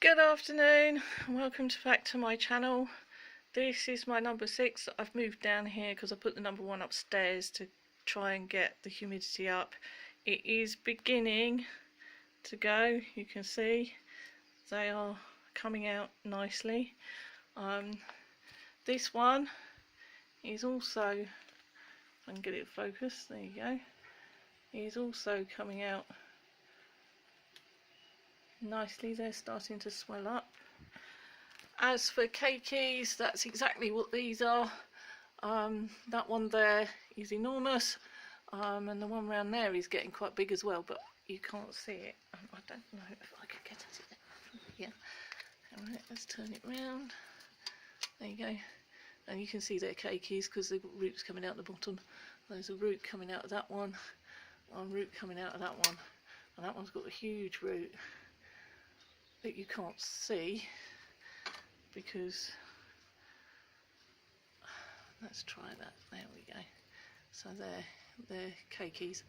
Good afternoon, and welcome back to my channel. This is my number 6. I've moved down here because I put the number 1 upstairs to try and get the humidity up. It is beginning to go. You can see they are coming out nicely. This one is also, if I can get it focused, there you go, is also coming out nicely. They're starting to swell up. As for Keikis, that's exactly what these are. That one there is enormous, and the one round there is getting quite big as well, but you can't see it. I don't know if I can get at it from here. Alright, let's turn it round. There you go. And you can see they're Keikis because they've got roots coming out the bottom. There's a root coming out of that one root coming out of that one, and that one's got a huge root that you can't see because, let's try that, there we go. So they're Keikis,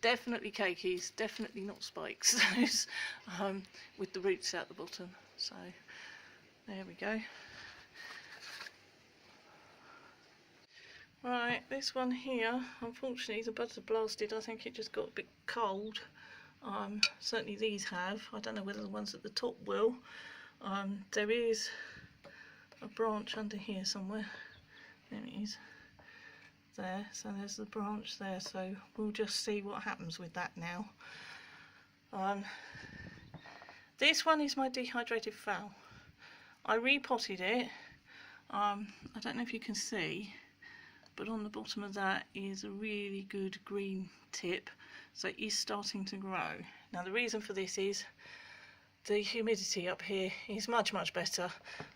definitely Keikis, definitely not spikes, those, with the roots out the bottom. So there we go. Right, this one here, unfortunately the buds are blasted. I think it just got a bit cold. Certainly these have. I don't know whether the ones at the top will. There is a branch under here somewhere. There it is. There, so there's the branch there, so we'll just see what happens with that now. This one is my dehydrated phal. I repotted it. I don't know if you can see, but on the bottom of that is a really good green tip, so it is starting to grow. Now the reason for this is the humidity up here is much better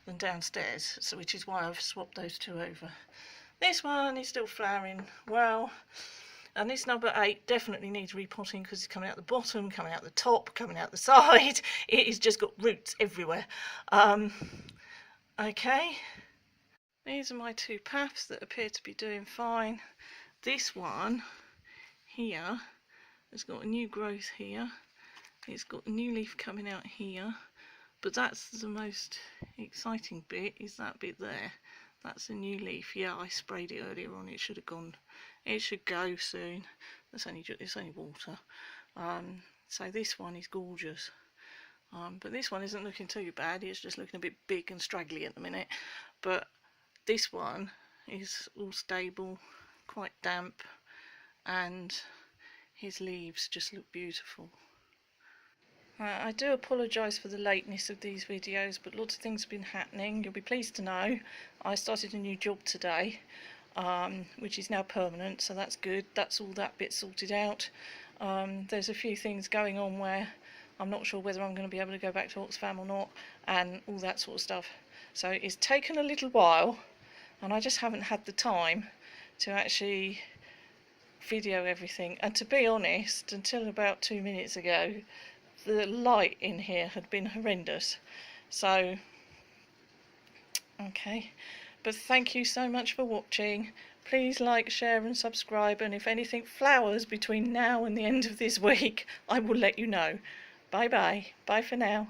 than downstairs, so which is why I've swapped those two over. This one is still flowering well, and this number 8 definitely needs repotting because it's coming out the bottom, coming out the top, coming out the side. It has just got roots everywhere. Okay, these are my two paths that appear to be doing fine. This one here has got a new growth here. It's got a new leaf coming out here, but that's the most exciting bit, is that bit there. That's a new leaf. Yeah, I sprayed it earlier on. It should have gone. It should go soon. It's only water. So this one is gorgeous. But this one isn't looking too bad. It's just looking a bit big and straggly at the minute. But this one is all stable, quite damp, and his leaves just look beautiful. I do apologise for the lateness of these videos, but lots of things have been happening. You'll be pleased to know I started a new job today, which is now permanent, so that's good. That's all that bit sorted out. There's a few things going on where I'm not sure whether I'm going to be able to go back to Oxfam or not, and all that sort of stuff. So it's taken a little while, and I just haven't had the time to actually video everything. And to be honest, until about 2 minutes ago, the light in here had been horrendous. So okay, but thank you so much for watching. Please like, share and subscribe, and if anything flowers between now and the end of this week, I will let you know. Bye bye for now.